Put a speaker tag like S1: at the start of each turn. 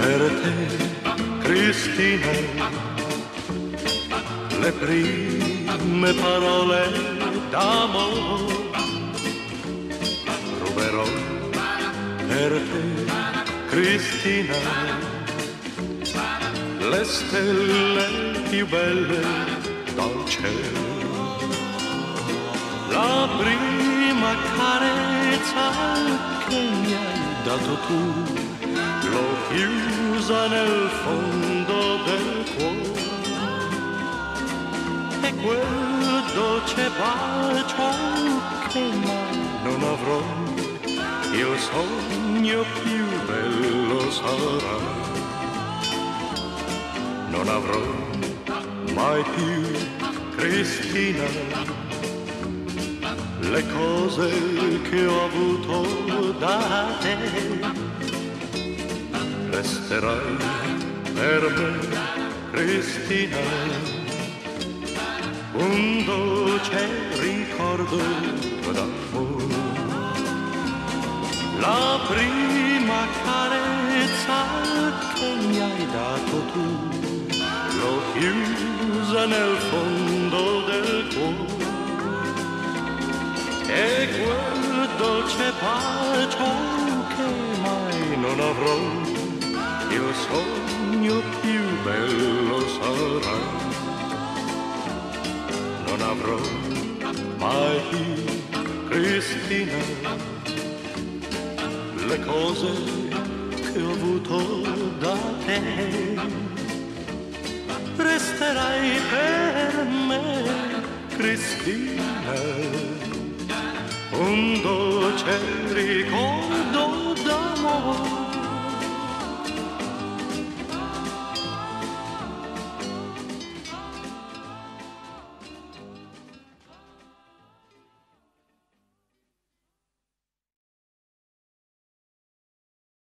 S1: per te, Cristina, le prime parole d'amore ruberò per te, Cristina, le stelle più belle dal cielo. La prima carezza che mi hai dato tu l'ho chiusa nel fondo del cuore, e quel dolce bacio che mai non avrò, il sogno più bello sarà. Non avrò mai più, Cristina, le cose che ho avuto da te. Resterai per me, Cristina, un dolce ricordo d'amore. La prima carezza che mi hai dato tu l'ho chiusa nel fondo del cuore, e quel dolce bacio che mai non avrò, il sogno più bello sarà. Non avrò mai più, Cristina, le cose che ho avuto da te. Resterai per me, Cristina, un dolce ricordo